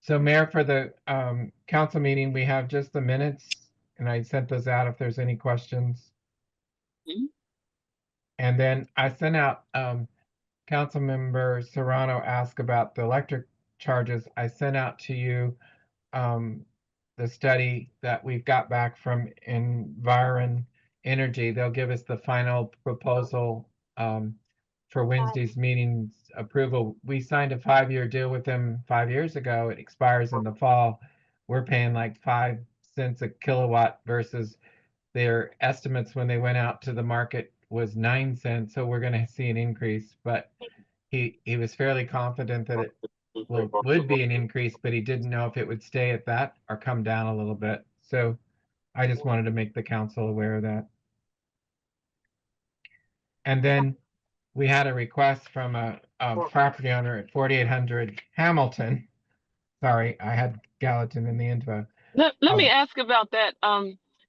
So Mayor, for the council meeting, we have just the minutes, and I sent those out if there's any questions. Mhm. And then I sent out, Councilmember Serrano asked about the electric charges. I sent out to you the study that we've got back from Environ Energy. They'll give us the final proposal for Wednesday's meeting's approval. We signed a 5-year deal with them 5 years ago. It expires in the fall. We're paying like 5 cents a kilowatt versus their estimates when they went out to the market was 9 cents. So we're going to see an increase, but he was fairly confident that it would be an increase, but he didn't know if it would stay at that or come down a little bit. So I just wanted to make the council aware of that. And then we had a request from a property owner at 4800 Hamilton. Sorry, I had Gallatin in the info. Let me ask about that.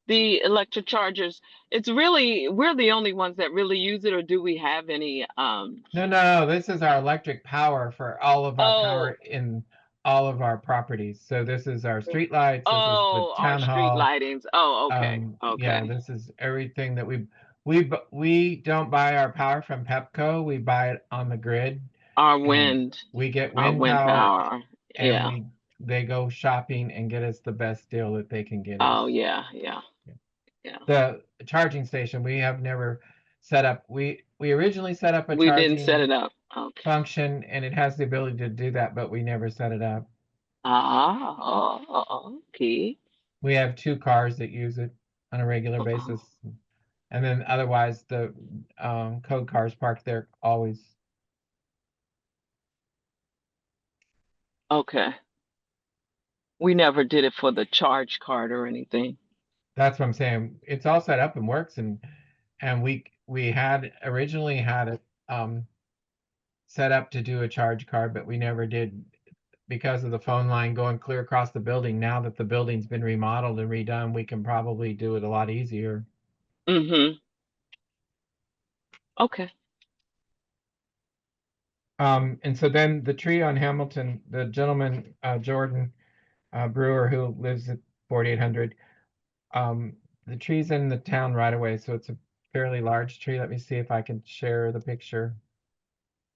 The electric chargers. It's really, we're the only ones that really use it, or do we have any? No, this is our electric power for all of our power Oh, in all of our properties. So this is our street lights, this is the oh, our town street hall. lightings. Oh, okay, Yeah, okay. this is everything that we don't buy our power from Pepco. We buy it on the grid, Our and wind, we get our wind wind power, power. and Yeah. they go shopping and get us the best deal that they can get us. Oh, yeah, yeah, yeah. The charging station we have never set up. We originally set up a We didn't set charging it up. Okay. function, and it has the ability to do that, but we never set it up. Ah, okay. We have 2 cars that use it on a regular basis. And then otherwise, the code cars parked there always. Okay. We never did it for the charge card or anything. That's what I'm saying. It's all set up and works, and we had originally had it set up to do a charge card, but we never did because of the phone line going clear across the building. Now that the building's been remodeled and redone, we can probably do it a lot easier. Mm-hmm. Okay. And so then the tree on Hamilton, the gentleman Jordan Brewer who lives at 4800. Um, the tree's in the town right away, so it's a fairly large tree. Let me see if I can share the picture.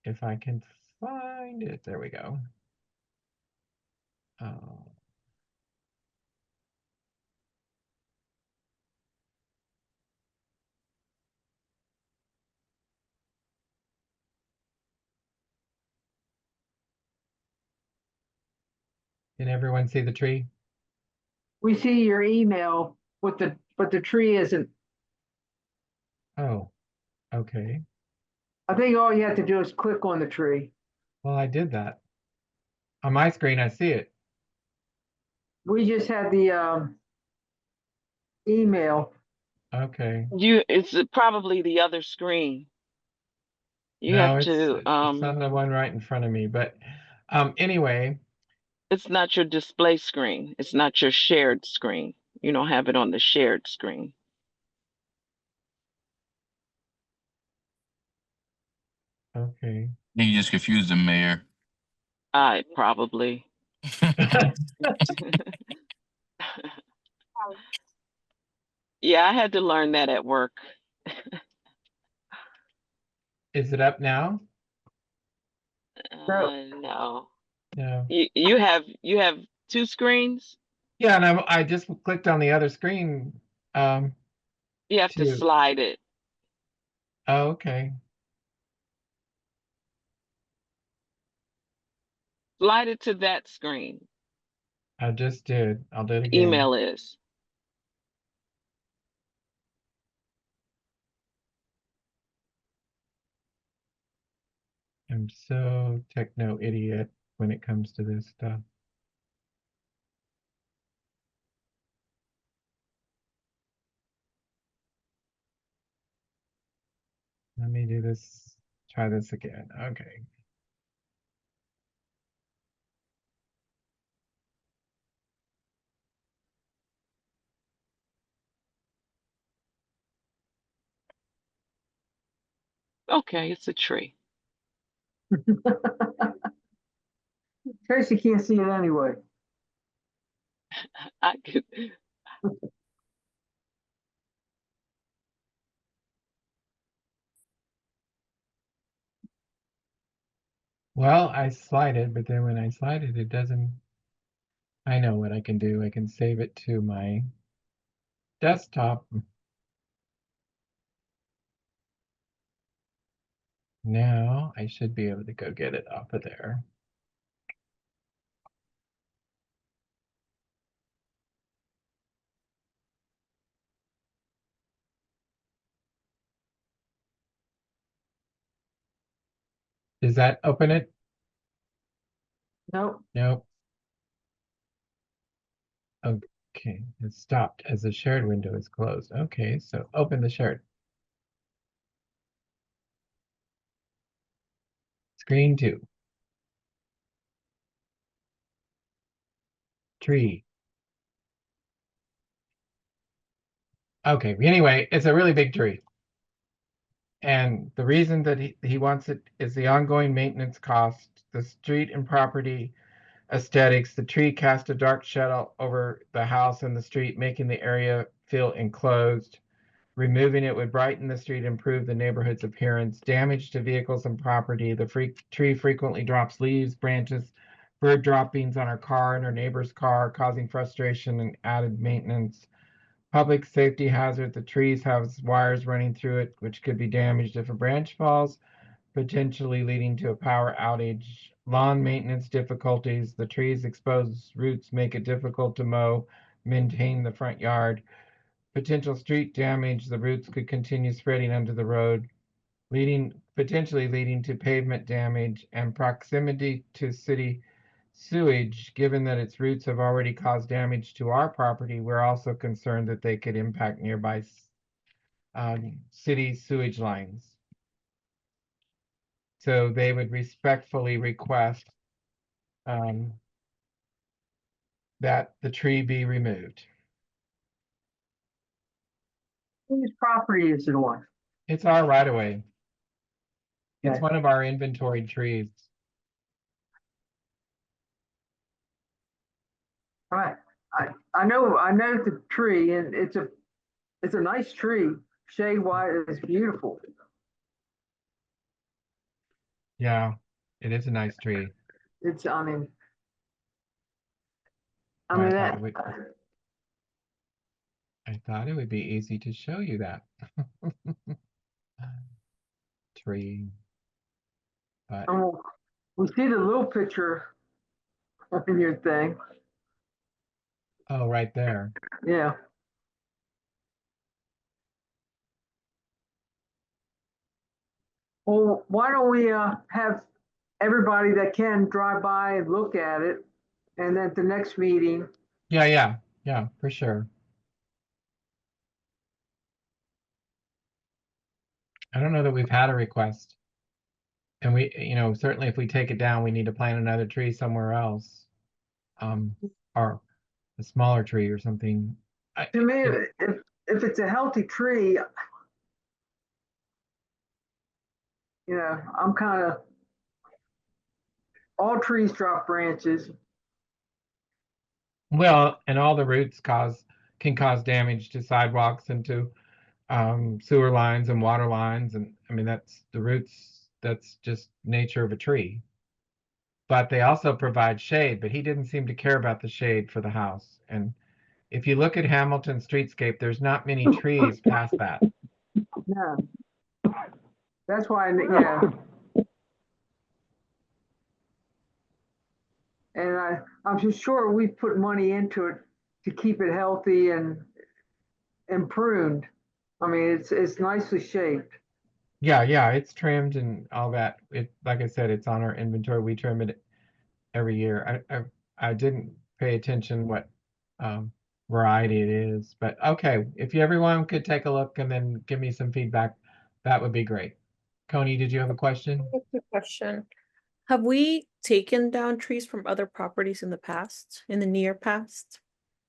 If I can find it, there we go. Oh, can everyone see the tree? We see your email with but the tree isn't. Oh, okay. I think all you have to do is click on the tree. Well, I did that. On my screen, I see it. We just had the email. Okay. It's probably the other screen. You No, have to, it's on the one right in front of me. But anyway, it's not your display screen. It's not your shared screen. You don't have it on the shared screen. okay. I think you just confused the mayor. I probably. Yeah, I had to learn that at work. Is it up now? No. No. You have 2 screens? Yeah, and I just clicked on the other screen You have to to. slide it. Oh, okay. Slide it to that screen. I just did. I'll do it The again. email is. I'm so techno idiot when it comes to this stuff. Let me do this. Try this again. Okay. Okay, it's a tree. Tracy can't see it anyway. I could. Well, I slide it, but then when I slide it, it doesn't. I know what I can do. I can save it to my desktop. Now I should be able to go get it off of there. Does that open it? Nope. Nope. Okay, it stopped as the shared window is closed. Okay, so open the shared. Screen 2. Tree. Okay, anyway, it's a really big tree. And the reason that he wants it is the ongoing maintenance cost, the street and property aesthetics. The tree cast a dark shadow over the house and the street, making the area feel enclosed. Removing it would brighten the street, improve the neighborhood's appearance. Damage to vehicles and property. The tree frequently drops leaves, branches, bird droppings on our car and our neighbor's car, causing frustration and added maintenance. Public safety hazard. The trees have wires running through it, which could be damaged if a branch falls, potentially leading to a power outage. Lawn maintenance difficulties. The trees' exposed roots make it difficult to mow, maintain the front yard. Potential street damage. The roots could continue spreading under the road, potentially leading to pavement damage. And proximity to city sewage. Given that its roots have already caused damage to our property, we're also concerned that they could impact nearby city sewage lines. So they would respectfully request that the tree be removed. Whose property is it on? It's our right of way. It's Okay. one of our inventoried trees. All right. I know the tree, and it's a nice tree. Shade wise, it's beautiful. Yeah, it is a nice tree. It's I mean Well, I that thought it would be easy to show you that tree, but we see the little picture in your thing. oh, right there. Yeah. Well, why don't we have everybody that can drive by and look at it, and then at the next meeting. Yeah, for sure. I don't know that we've had a request. And we, certainly if we take it down, we need to plant another tree somewhere else. Or a smaller tree or something. To me, if it's a healthy tree, I'm kind of all trees drop branches. Well, and all the roots can cause damage to sidewalks and to sewer lines and water lines. And I mean, that's the roots, that's just nature of a tree. But they also provide shade, but he didn't seem to care about the shade for the house. And if you look at Hamilton streetscape, there's not many trees past that. No. That's why, and I'm just sure we put money into it to keep it healthy and pruned. I mean, it's nicely shaped. Yeah, it's trimmed and all that. Like I said, it's on our inventory. We trim it every year. I didn't pay attention what variety it is, but okay, if everyone could take a look and then give me some feedback, that would be great. Coney, did you have a question? Good question. Have we taken down trees from other properties in the past, in the near past?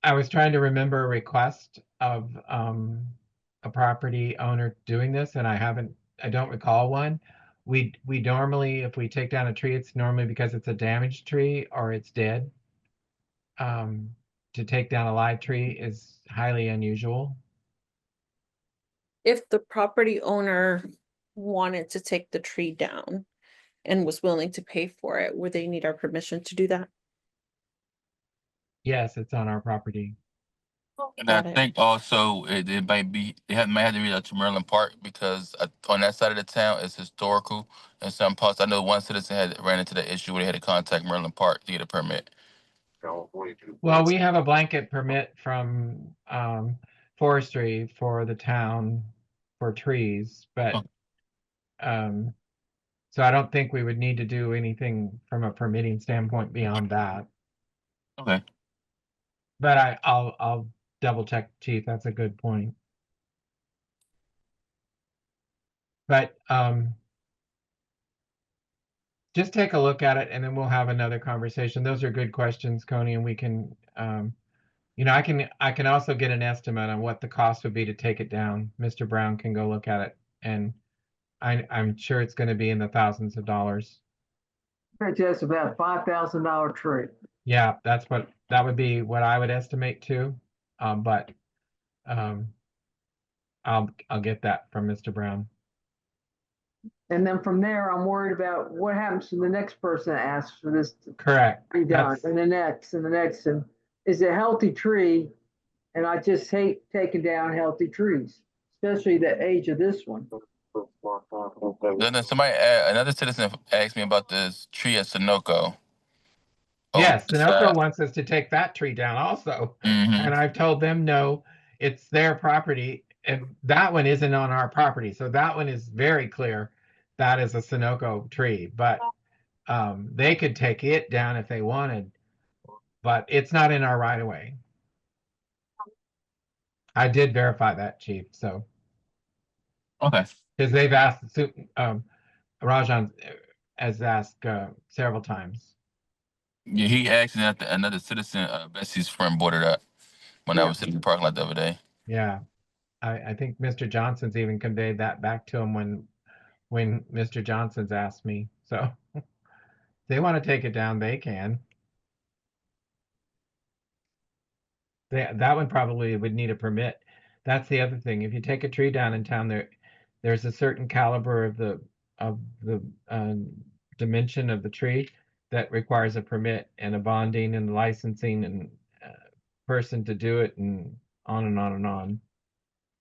I was trying to remember a request of a property owner doing this, and I don't recall one. We normally, if we take down a tree, it's normally because it's a damaged tree or it's dead. to take down a live tree is highly unusual. If the property owner wanted to take the tree down and was willing to pay for it, would they need our permission to do that? Yes, it's on our property. And I Got it. think also it might be might have to reach out to Maryland Park because on that side of the town it's historical and some parts. I know one citizen had ran into that issue where they had to contact Maryland Park to get a permit. Well, we have a blanket permit from forestry for the town for trees, but so I don't think we would need to do anything from a permitting standpoint beyond that. Okay. But I'll double check, Chief. That's a good point. But just take a look at it and then we'll have another conversation. Those are good questions, Coney, and we can you know, I can also get an estimate on what the cost would be to take it down. Mr. Brown can go look at it, and I'm sure it's going to be in the thousands of dollars. That's just about $5,000 tree. Yeah, that would be what I would estimate too. But I'll get that from Mr. Brown. And then from there, I'm worried about what happens to the next person that asks for this to Correct. be done, That's, and the next, and the next, and is it a healthy tree? And I just hate taking down healthy trees, especially the age of this one. Then another citizen asked me about this tree at Sunoco. yes, Sunoco wants us to take that tree down also. And I've told them no, it's their property. And that one isn't on our property. So that one is very clear. That is a Sunoco tree. But they could take it down if they wanted. But it's not in our right of way. I did verify that, Chief. So Okay. because they've asked, Rajan has asked several times. Yeah, he asked that another citizen, Betsy's friend, brought it up when I Yeah. was sitting in the parking lot the other day. Yeah, I think Mr. Johnson's even conveyed that back to him when Mr. Johnson's asked me. So if they want to take it down, they can. That one probably would need a permit. That's the other thing. If you take a tree down in town, there's a certain caliber of the dimension of the tree that requires a permit and a bonding and licensing and person to do it and on and on and on.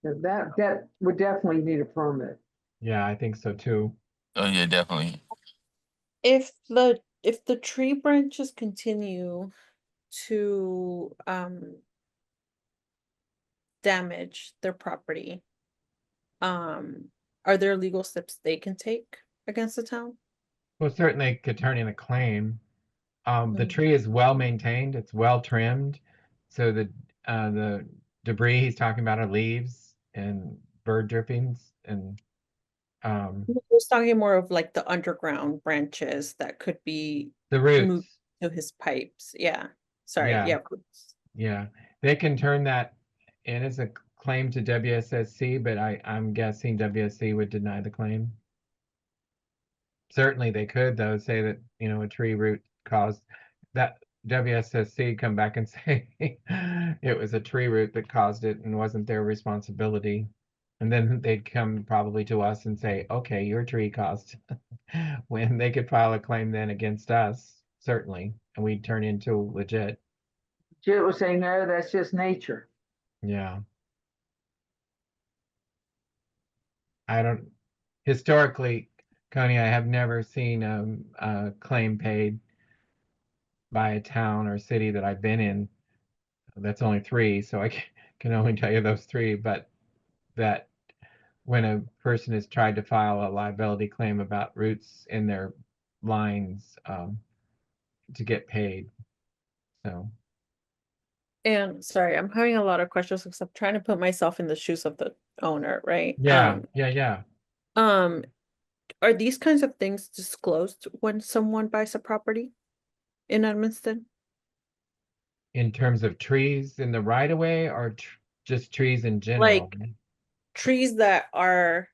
That would definitely need a permit. Yeah, I think so too. Oh yeah, definitely. If the tree branches continue to damage their property, are there legal steps they can take against the town? Well, certainly could turn in a claim. The Mm. tree is well maintained, it's well trimmed, so the debris he's talking about are leaves and bird drippings and I was talking more of like the underground branches that could be the moved roots. to his pipes. Yeah. Sorry. Yeah. Yeah. Yeah, they can turn that in as a claim to WSSC, but I'm guessing WSC would deny the claim. Certainly they could though say that, you know, a tree root caused that. WSSC come back and say it was a tree root that caused it and wasn't their responsibility. And then they'd come probably to us and say, okay, your tree caused when they could file a claim then against us, certainly, and we'd turn into legit. Jit was saying, no, that's just nature. Yeah. I don't, historically, Coney, I have never seen a claim paid by a town or city that I've been in. That's only three, so I can only tell you those three, but that when a person has tried to file a liability claim about roots in their lines to get paid. So. And sorry, I'm having a lot of questions because I'm trying to put myself in the shoes of the owner, right? Yeah, yeah. Are these kinds of things disclosed when someone buys a property in Edmonston? In terms of trees in the right of way or just trees in general? Like trees that are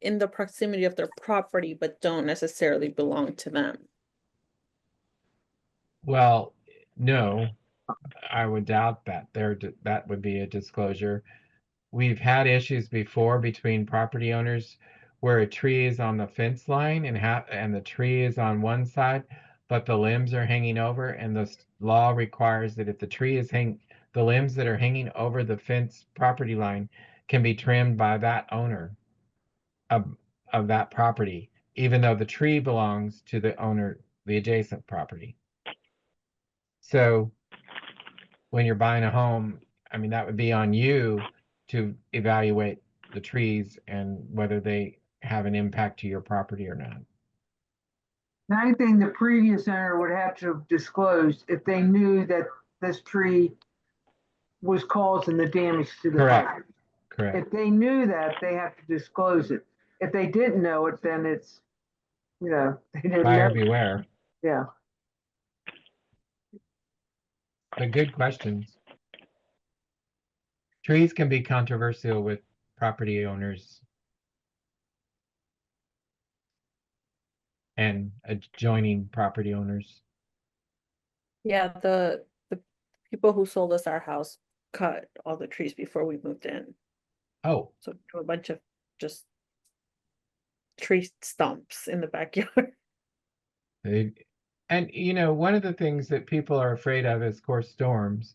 in the proximity of their property but don't necessarily belong to them. Well, no. I would doubt that that would be a disclosure. We've had issues before between property owners where a tree is on the fence line and the tree is on one side, but the limbs are hanging over, and the law requires that if the limbs that are hanging over the fence property line can be trimmed by that owner of of that property, even though the tree belongs to the owner, the adjacent property. So when you're buying a home, I mean, that would be on you to evaluate the trees and whether they have an impact to your property or not. Anything the previous owner would have to have disclosed if they knew that this tree was causing the damage to the Correct. property. Correct. If they knew that, they have to disclose it. If they didn't know it, then it's, they didn't Buyer know. beware. Yeah. But good questions. Trees can be controversial with property owners and adjoining property owners. Yeah, the people who sold us our house cut all the trees before we moved in. Oh, So a bunch of just tree stumps in the backyard. and one of the things that people are afraid of is, of course, storms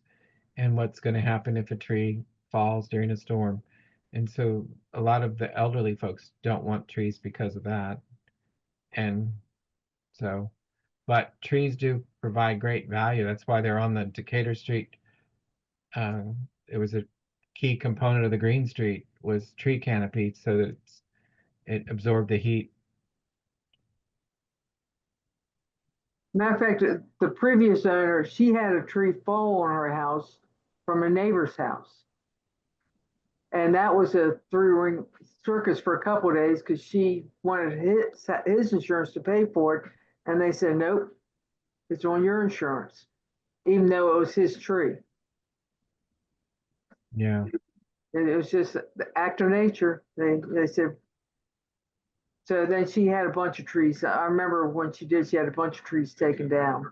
and what's going to happen if a tree falls during a storm. And so a lot of the elderly folks don't want trees because of that. And so, but trees do provide great value. That's why they're on the Decatur Street. It was a key component of the Green Street was tree canopy so that it absorbed the heat. Matter of fact, the previous owner, she had a tree fall on her house from a neighbor's house. And that was a three-ring circus for a couple of days because she wanted his insurance to pay for it. And they said, nope, it's on your insurance, even though it was his tree. Yeah. And it was just the act of nature. They said, so then she had a bunch of trees. I remember when she did, she had a bunch of trees taken down.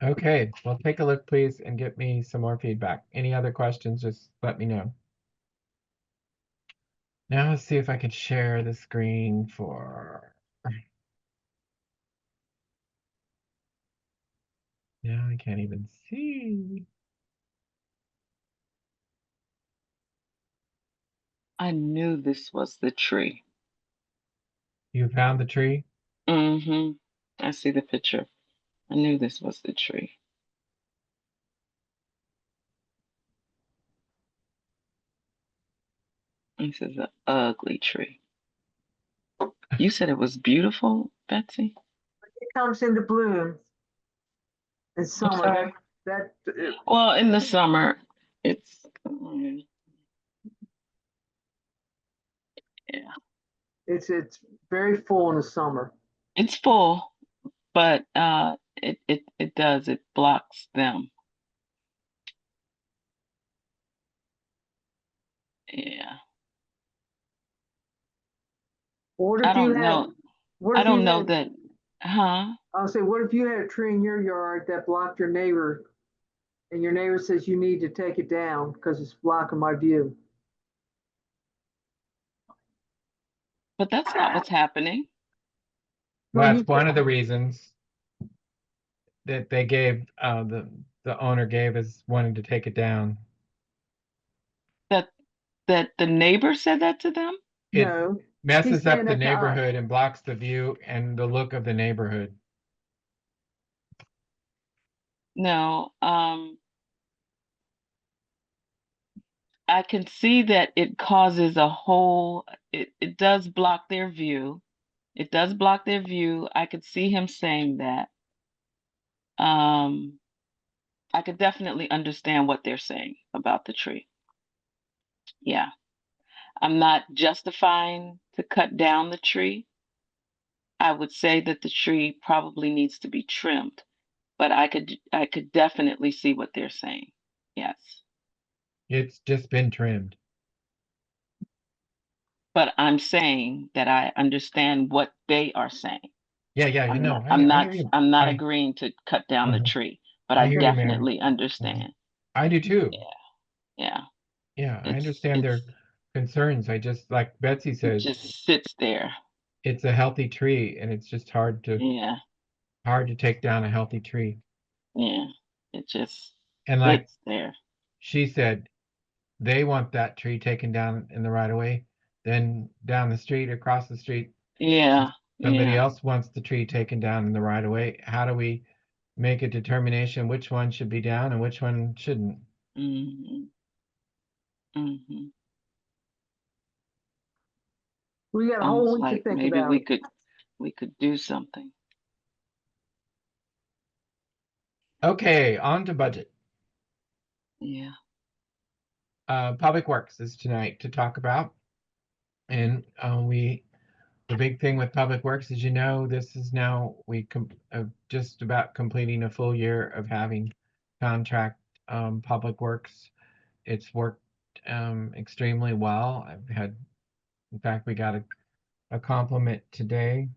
Okay, well, take a look, please, and get me some more feedback. Any other questions, just let me know. Now let's see if I can share the screen for... Now I can't even see. I knew this was the tree. You found the tree? Mm-hmm. I see the picture. I knew this was the tree. This is an ugly tree. You said it was beautiful, Betsy? It comes into bloom in I'm summer. sorry. That Well, in the summer, it's yeah, it's very full in the summer. it's full, but it blocks them. Yeah, What I if you don't had? know. What I if you don't know had? that, huh? I'll say, what if you had a tree in your yard that blocked your neighbor, and your neighbor says you need to take it down because it's blocking my view? But that's not what's happening. Well, Well, that's one of the reasons that they gave, the owner gave is wanting to take it down. That that the neighbor said that to them? It No, he's messes saying up the that to us. neighborhood and blocks the view and the look of the neighborhood. No. I can see that it causes it does block their view. It does block their view. I could see him saying that. Um, I could definitely understand what they're saying about the tree. Yeah. I'm not justifying to cut down the tree. I would say that the tree probably needs to be trimmed, but I could definitely see what they're saying. Yes. It's just been trimmed. But I'm saying that I understand what they are saying. Yeah, yeah, you I'm know, not, I'm I not, hear you. I'm not agreeing to cut down the Mhm. tree, but I I hear you, Mary. definitely Mhm. understand. I do too. Yeah, yeah. Yeah, I It's understand it's their concerns. I just, like Betsy it said, just sits there. it's a healthy tree, and it's just Yeah, hard to take down a healthy tree. yeah. It just And like sits there. she said, they want that tree taken down in the right of way. Then down the street, across the street, Yeah, somebody yeah. else wants the tree taken down in the right of way. How do we make a determination which one should be down and which one shouldn't? Hmm. Hmm. We got a whole Almost week to like think maybe about it. we could do something. Okay, on to budget. Yeah. Public Works is tonight to talk about. And the big thing with Public Works is, this is now just about completing a full year of having contract Public Works. It's worked extremely well. In fact, we got a compliment today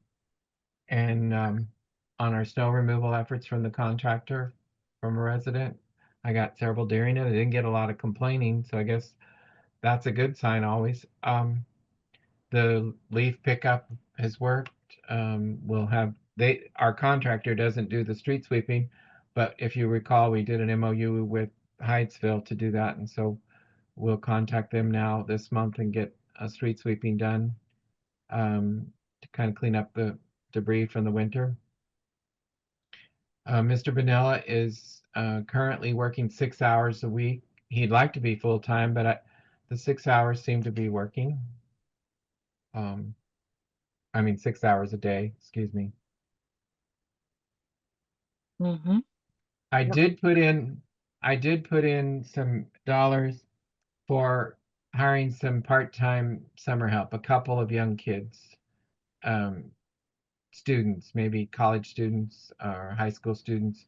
and on our snow removal efforts from the contractor, from a resident. I got several during it. I didn't get a lot of complaining, so I guess that's a good sign always. The leaf pickup has worked. Our contractor doesn't do the street sweeping, but if you recall, we did an MOU with Hydesville to do that, and so we'll contact them now this month and get a street sweeping done, to kind of clean up the debris from the winter. Mr. Benella is currently working 6 hours a week. He'd like to be full time, but the 6 hours seem to be working. Um, I mean, 6 hours a day, excuse me. Hmm. I Yep. did put in, I did put in some dollars for hiring some part-time summer help, a couple of young kids, um, students, maybe college students or high school students,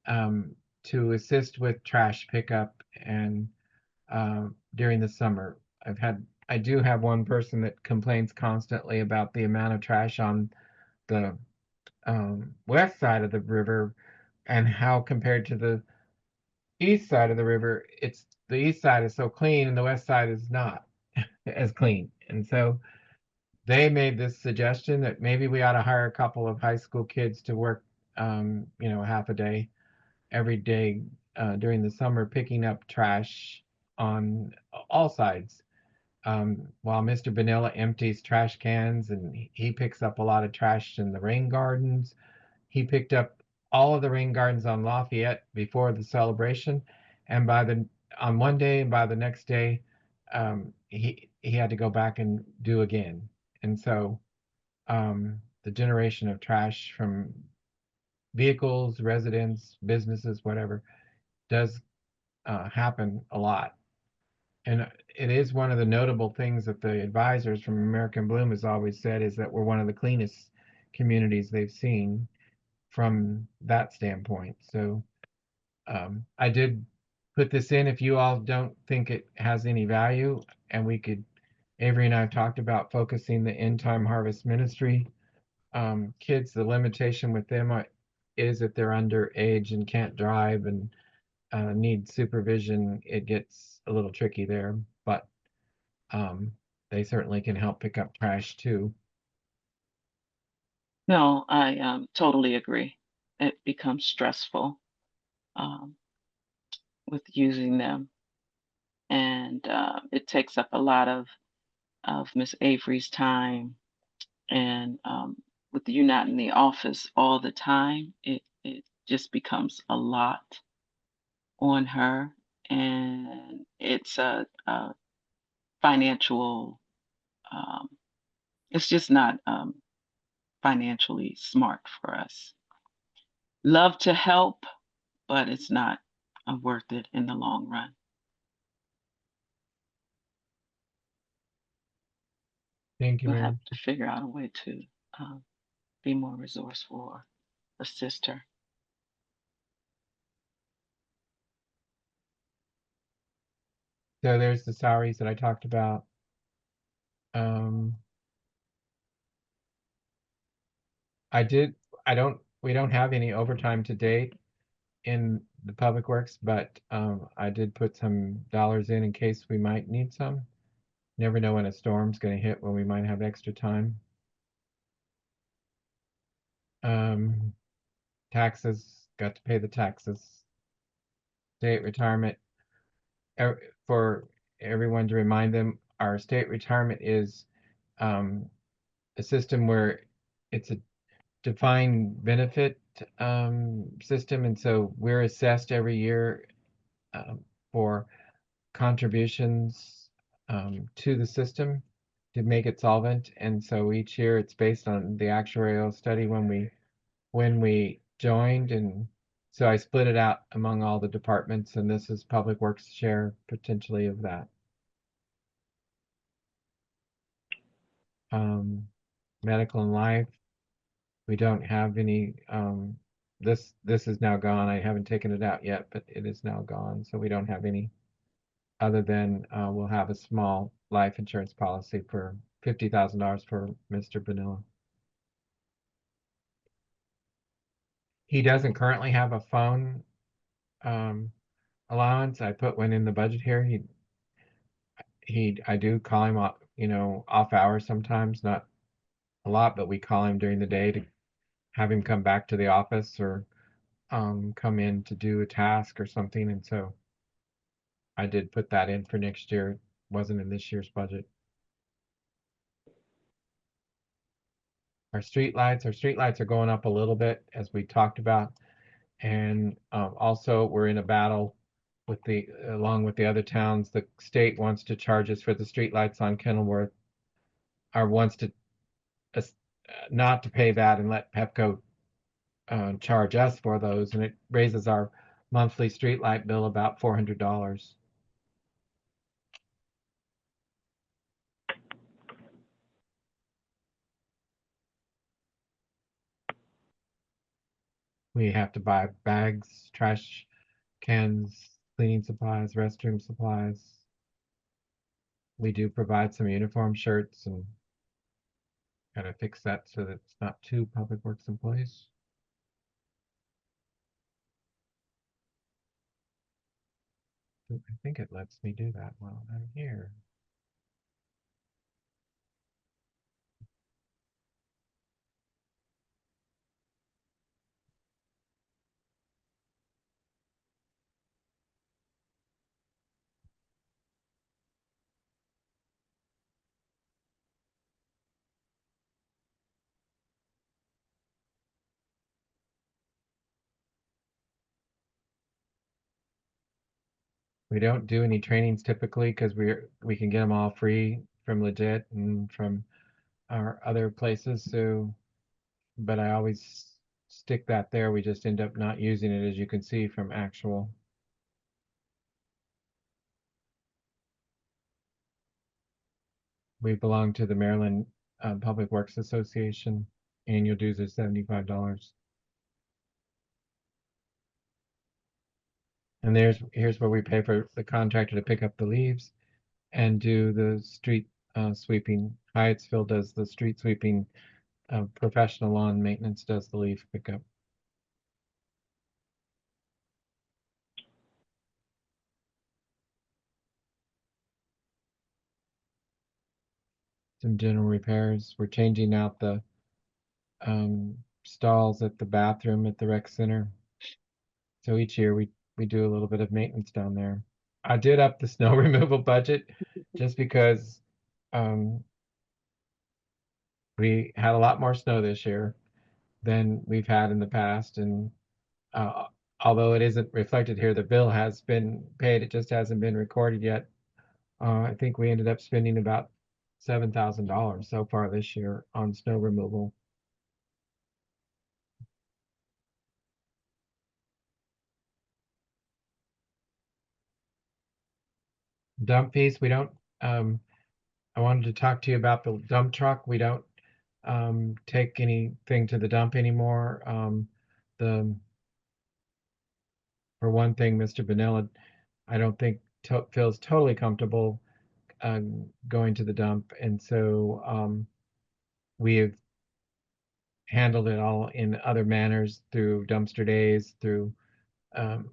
um, to assist with trash pickup and during the summer. I do have one person that complains constantly about the amount of trash on the west side of the river, and how compared to the east side of the river, the east side is so clean and the west side is not as clean. And so they made this suggestion that maybe we ought to hire a couple of high school kids to work, half a day every day during the summer, picking up trash on all sides. While Mr. Vanilla empties trash cans and he picks up a lot of trash in the rain gardens, he picked up all of the rain gardens on Lafayette before the celebration, and on one day and by the next day, he had to go back and do again. And so the generation of trash from vehicles, residents, businesses, whatever, does happen a lot. And it is one of the notable things that the advisors from American Bloom has always said, is that we're one of the cleanest communities they've seen from that standpoint. So I did put this in if you all don't think it has any value, and Avery and I have talked about focusing the End Time Harvest Ministry kids. The limitation with them is that they're underage and can't drive and need supervision. It gets a little tricky there, but um, they certainly can help pick up trash too. No, I totally agree. It becomes stressful um, with using them, and it takes up a lot of Miss Avery's time. And with you not in the office all the time, it just becomes a lot on her, and it's a financial. Um, it's just not financially smart for us. Love to help, but it's not worth it in the long run. Thank you, We'll have Mary. to figure out a way to um, be more resourceful or assist her. So there's the salaries that I talked about. Um, I did, we don't have any overtime to date in the public works, but I did put some dollars in case we might need some. Never know when a storm's going to hit when we might have extra time. Um, Taxes, got to pay the taxes. State retirement, for everyone to remind them, our state retirement is um, a system where it's a defined benefit system, and so we're assessed every year for contributions to the system to make it solvent. And so each year it's based on the actuarial study when we joined, and so I split it out among all the departments, and this is Public Works share potentially of that. Medical and life, we don't have any. This is now gone. I haven't taken it out yet, but it is now gone, so we don't have any other than we'll have a small life insurance policy for $50,000 for Mr. Vanilla. He doesn't currently have a phone um, allowance. I put one in the budget here. I do call him off, off hours sometimes, not a lot, but we call him during the day to have him come back to the office or come in to do a task or something. And so I did put that in for next year. It wasn't in this year's budget. Our streetlights are going up a little bit, as we talked about. And also we're in a battle along with the other towns. The state wants to charge us for the streetlights on Kenilworth, or wants to not to pay that and let Pepco charge us for those, and it raises our monthly streetlight bill about $400. We have to buy bags, trash cans, cleaning supplies, restroom supplies. We do provide some uniform shirts, and gotta fix that so that it's not two public works employees. I think it lets me do that while I'm here. We don't do any trainings typically because we can get them all free from Legit and from our other places. So, but I always stick that there. We just end up not using it, as you can see from actual. We belong to the Maryland Public Works Association. Annual dues are $75. And here's where we pay for the contractor to pick up the leaves and do the street sweeping. Hyattsville does the street sweeping. Professional lawn maintenance does the leaf pickup. Some general repairs. We're changing out the stalls at the bathroom at the rec center. So each year we do a little bit of maintenance down there. I did up the snow removal budget just because um, we had a lot more snow this year than we've had in the past. And uh, although it isn't reflected here, the bill has been paid. It just hasn't been recorded yet. I think we ended up spending about $7,000 so far this year on snow removal. Dump fees, we don't, I wanted to talk to you about the dump truck. We don't take anything to the dump anymore. The For one thing, Mr. Vanilla, I don't think feels totally comfortable going to the dump. And so we have handled it all in other manners through dumpster days, through um,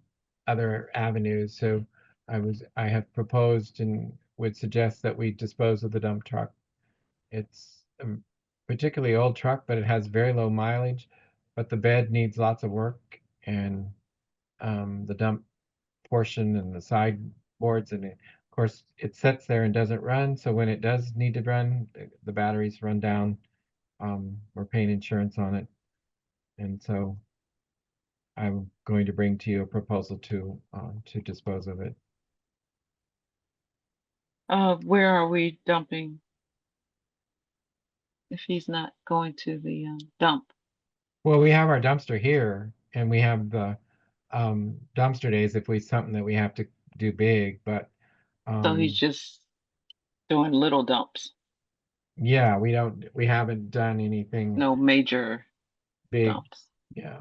other avenues. So I have proposed and would suggest that we dispose of the dump truck. It's a particularly old truck, but it has very low mileage, but the bed needs lots of work, and the dump portion and the sideboards, and of course it sits there and doesn't run. So when it does need to run, the batteries run down. We're paying insurance on it, and so I'm going to bring to you a proposal to dispose of it. Where are we dumping if he's not going to the dump? Well, we have our dumpster here, and we have the dumpster days if we something that we have to do big, but So he's just doing little dumps, yeah, we haven't done anything no major big. dumps. Yeah,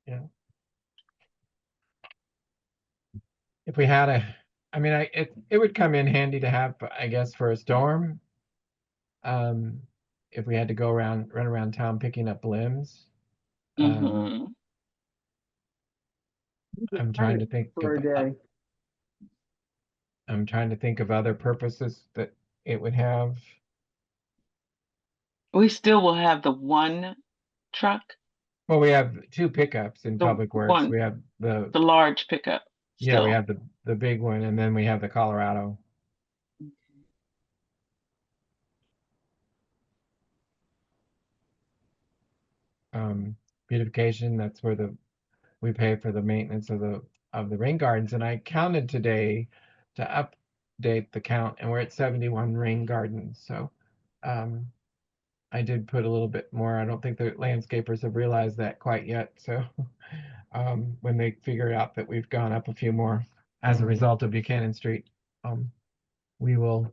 yeah. If we had a, I mean, it would come in handy to have, I guess, for a storm. Um, if we had to go around, run around town picking up limbs. Mm-hmm. I'm trying to think For of, a day. I'm trying to think of other purposes that it would have. We still will have the one truck, Well, we have two pickups in the Public Works. one, We have the large pickup yeah, we still. have the big one, and then we have the Colorado. Um, Beautification, that's where we pay for the maintenance of the rain gardens. And I counted today to update the count, and we're at 71 rain gardens. So um, I did put a little bit more. I don't think the landscapers have realized that quite yet. So when they figure out that we've gone up a few more as a result of Buchanan Street, we will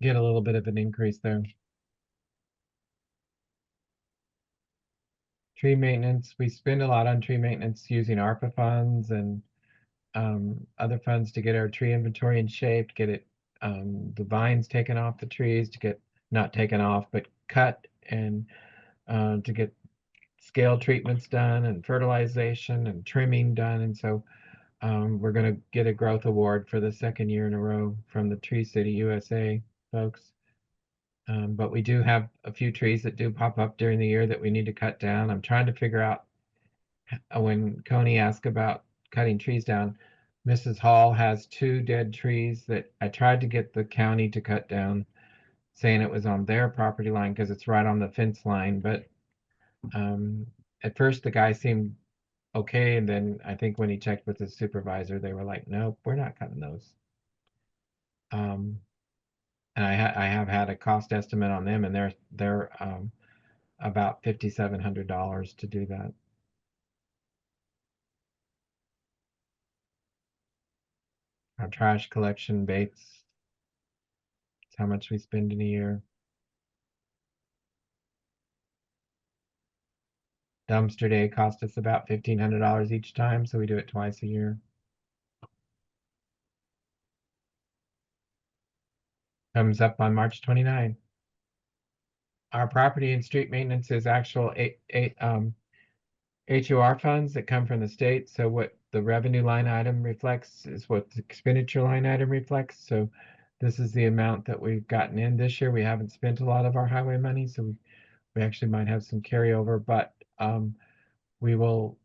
get a little bit of an increase there. Tree maintenance, we spend a lot on tree maintenance using ARPA funds and other funds to get our tree inventory in shape, get it the vines taken off the trees, to get not taken off but cut, and to get scale treatments done and fertilization and trimming done. And so we're going to get a growth award for the second year in a row from the Tree City USA folks. But we do have a few trees that do pop up during the year that we need to cut down. I'm trying to figure out when Coney asked about cutting trees down, Mrs. Hall has two dead trees that I tried to get the county to cut down, saying it was on their property line because it's right on the fence line. But um, at first the guy seemed okay, and then I think when he checked with his supervisor, they were like, "Nope, we're not cutting those." Um, and I have had a cost estimate on them, and they're about $5,700 to do that. Our trash collection Bates, it's how much we spend in a year. Dumpster day cost us about $1,500 each time, so we do it twice a year. Comes up on March 29th. Our property and street maintenance is actual HUR funds that come from the state. So what the revenue line item reflects is what the expenditure line item reflects. So this is the amount that we've gotten in this year. We haven't spent a lot of our highway money, so we actually might have some carryover, but we will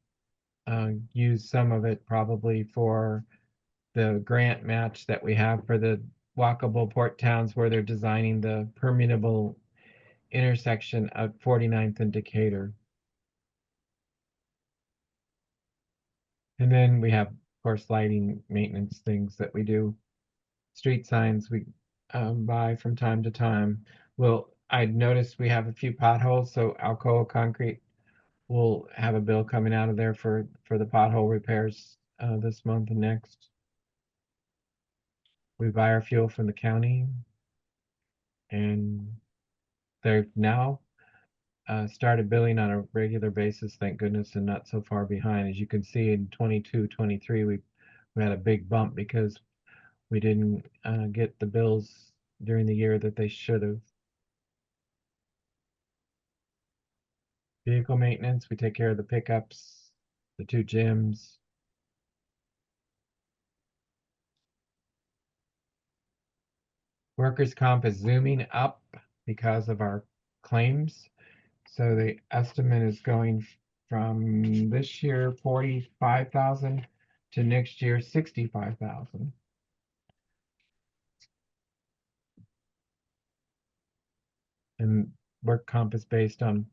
use some of it probably for the grant match that we have for the walkable port towns where they're designing the permeable intersection of 49th and Decatur. And then we have, of course, lighting maintenance things that we do. Street signs we buy from time to time. Well, I noticed we have a few potholes, so Alcoa Concrete will have a bill coming out of there for the pothole repairs this month and next. We buy our fuel from the county, and they've now started billing on a regular basis, thank goodness, and not so far behind. As you can see in 22, 23, we had a big bump because We didn't get the bills during the year that they should have. Vehicle maintenance, we take care of the pickups, the 2 gyms. Workers' comp is zooming up because of our claims. So the estimate is going from this year 45,000 to next year 65,000. And work comp is based on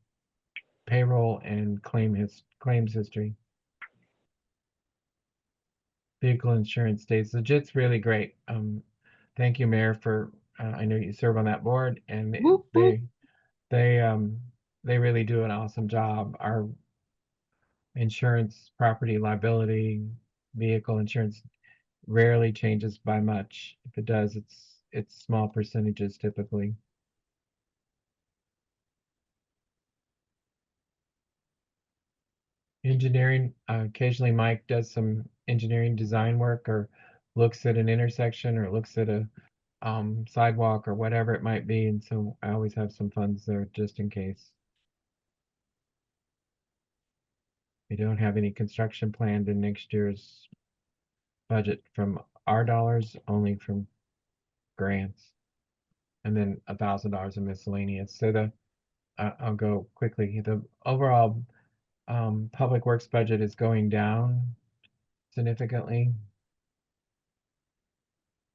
payroll and claims history. Vehicle insurance stays legit's really great. Thank you, Mayor, for I know you serve on that board, and Whoop, whoop. they really do an awesome job. Our insurance, property liability, vehicle insurance rarely changes by much. If it does, it's small percentages typically. Engineering, occasionally Mike does some engineering design work or looks at an intersection or looks at a sidewalk or whatever it might be, and so I always have some funds there just in case. We don't have any construction planned in next year's budget from our dollars, only from grants, and then $1,000 in miscellaneous. So I'll go quickly. The overall public works budget is going down significantly.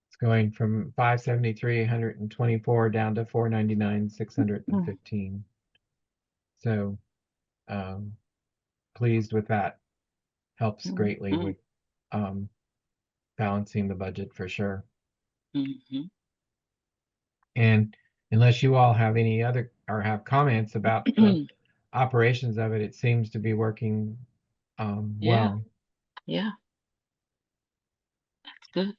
It's going from 573, 124 down to 499, 615. So pleased with that. Helps greatly with balancing the budget for sure. And unless you all have any other or have comments about the operations of it, it seems to be working well. Yeah, that's good.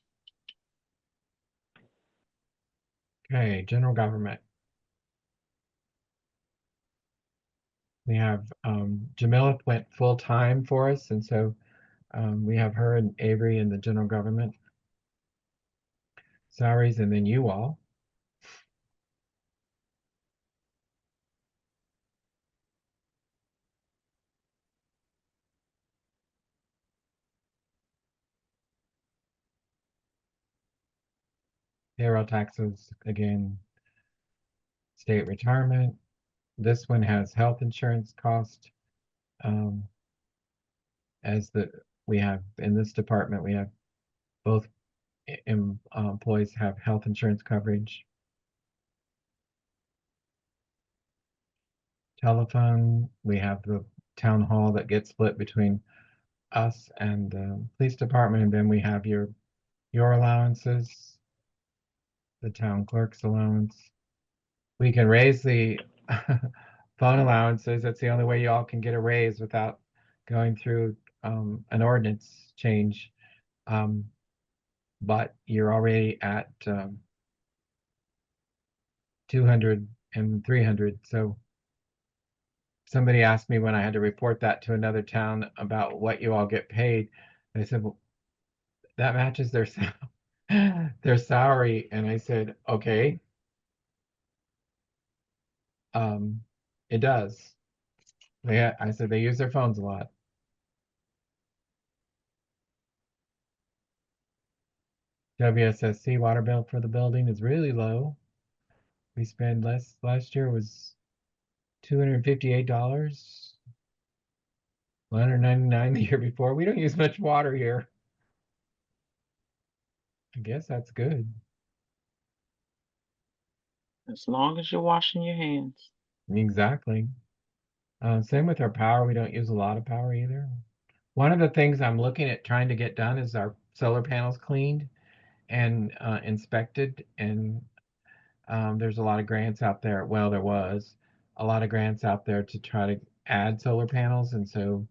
Okay, general government. We have Jamila went full time for us, and so we have her and Avery in the general government salaries, and then you all. Payroll taxes, again, state retirement. This one has health insurance cost. As we have in this department, we have both employees have health insurance coverage. Telephone, we have the town hall that gets split between us and the police department, and then we have your allowances, the town clerk's allowance. We can raise the phone allowances. That's the only way y'all can get a raise without going through an ordinance change. But you're already at 200 and 300. So somebody asked me when I had to report that to another town about what you all get paid. They said, well, that matches their their salary. And I said, okay. It does. I said they use their phones a lot. WSSC water bill for the building is really low. We spend last year was $258, $199 the year before. We don't use much water here. I guess that's good. As long as you're washing your hands. Exactly. Same with our power. We don't use a lot of power either. One of the things I'm looking at trying to get done is our solar panels cleaned and inspected. And there's a lot of grants out there. Well, there was a lot of grants out there to try to add solar panels. And so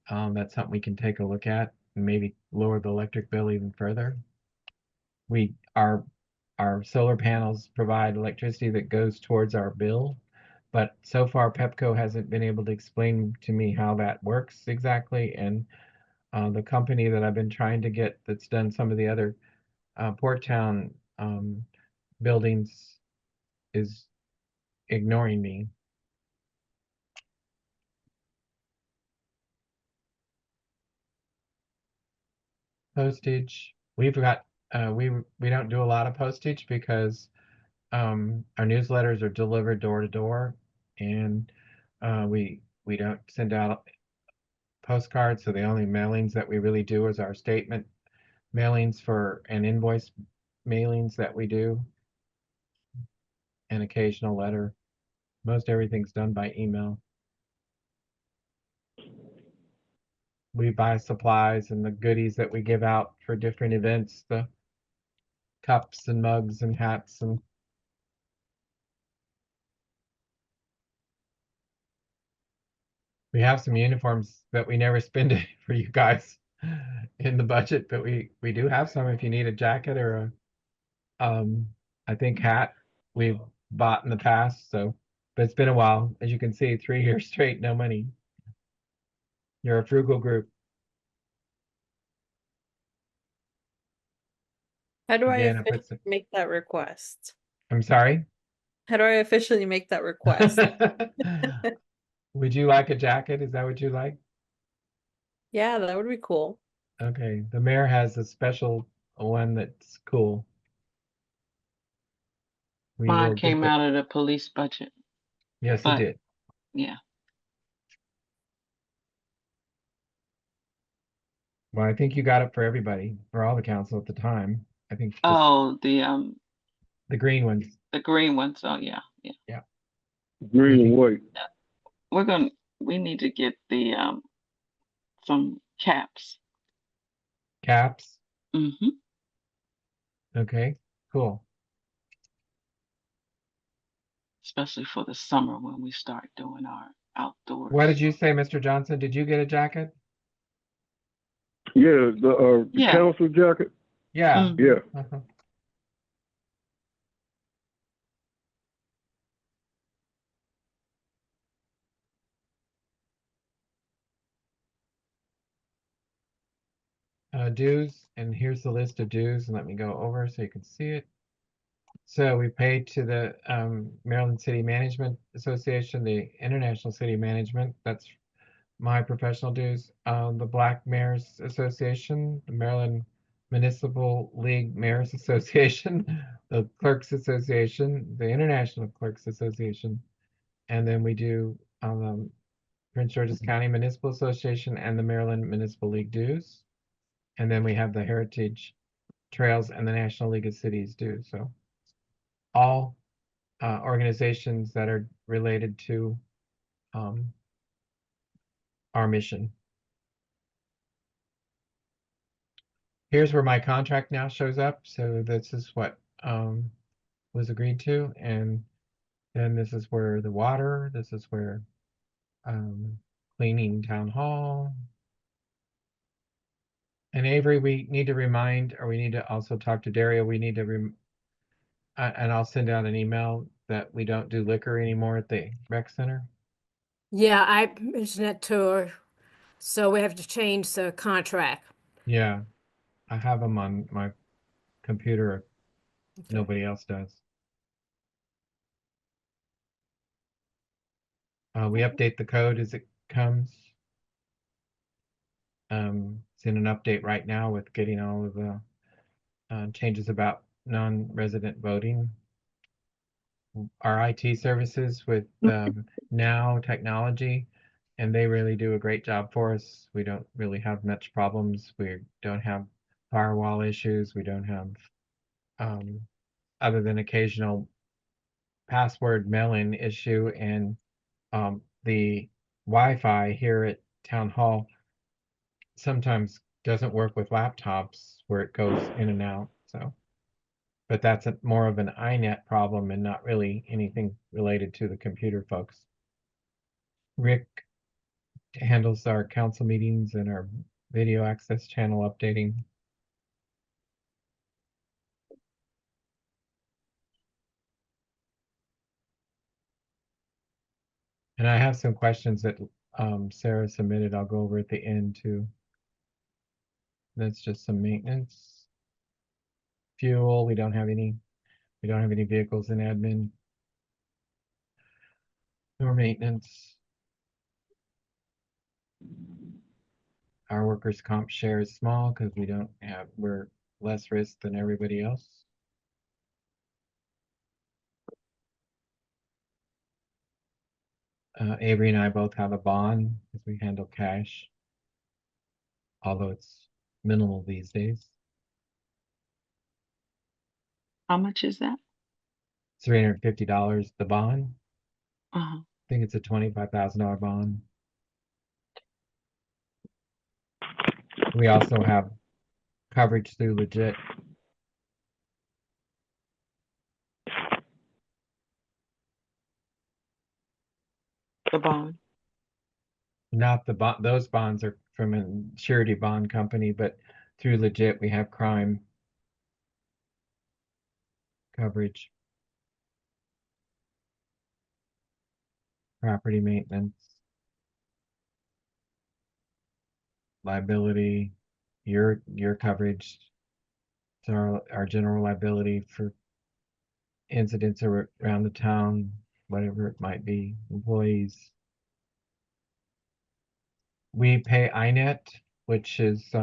that's something we can take a look at and maybe lower the electric bill even further. Our solar panels provide electricity that goes towards our bill, but so far Pepco hasn't been able to explain to me how that works exactly. And the company that I've been trying to get that's done some of the other Port Town buildings is ignoring me. Postage. We've got we don't do a lot of postage because our newsletters are delivered door to door, and we don't send out postcards. So the only mailings that we really do is our statement mailings for and invoice mailings that we do, an occasional letter. Most everything's done by email. We buy supplies and the goodies that we give out for different events, the cups and mugs and hats, and we have some uniforms that we never spend for you guys in the budget, but we do have some if you need a jacket or a I think hat we've bought in the past. So, but it's been a while. As you can see, 3 years straight, no money. You're a frugal group. How do I Again, officially make that request? I'm sorry. How do I officially make that request? Would you like a jacket? Is that what you like? Yeah, that would be cool. Okay, the mayor has a special one that's cool. We will Mine get came the, out of the police budget, yes, it but did. yeah. Well, I think you got it for everybody, for all the council at the time. I think just Oh, the green ones. the green ones. Oh yeah, yeah. Yeah. Green and white. We need to get the some caps. Caps. Mm-hmm. Okay, cool. Especially for the summer when we start doing our outdoors. What did you say, Mr. Johnson? Did you get a jacket? Yeah, the Yeah. council jacket. Yeah. Mm. Yeah. Uh-huh. Dues, and here's the list of dues, and let me go over so you can see it. So we paid to the Maryland City Management Association, the International City Management, that's my professional dues. The Black Mayors Association, the Maryland Municipal League Mayors Association, the Clerks Association, the International Clerks Association, and then we do Prince George's County Municipal Association and the Maryland Municipal League dues. And then we have the Heritage Trails and the National League of Cities dues. So all organizations that are related to our mission. Here's where my contract now shows up. So this is what was agreed to. And then this is where the water, this is where cleaning town hall. And Avery, we need to remind, or we need to also talk to Daria, we need to, and I'll send out an email that we don't do liquor anymore at the rec center. Yeah, I mentioned it to her. So we have to change the contract. Yeah, I have them on my computer. If nobody else does. We update the code as it comes. It's in an update right now with getting all of the changes about non-resident voting. Our IT services with Now Technology, and they really do a great job for us. We don't really have much problems. We don't have firewall issues. We don't have, other than occasional password mail-in issue, and the Wi-Fi here at Town Hall sometimes doesn't work with laptops where it goes in and out. So, but that's more of an iNet problem and not really anything related to the computer folks. Rick handles our council meetings and our video access channel updating. And I have some questions that Sarah submitted. I'll go over at the end too. That's just some maintenance. fuel. We don't have any vehicles in admin nor maintenance. Our workers' comp share is small because we're less risk than everybody else. Avery and I both have a bond because we handle cash, although it's minimal these days. How much is that? $350 the bond. Uh-huh. I think it's a $25,000 bond. We also have coverage through Legit. The bond. Not the bond, those bonds are from a surety bond company, but through Legit we have crime coverage, property maintenance, liability, your coverage, so our general liability for incidents around the town, whatever it might be, employees. We pay INET, which is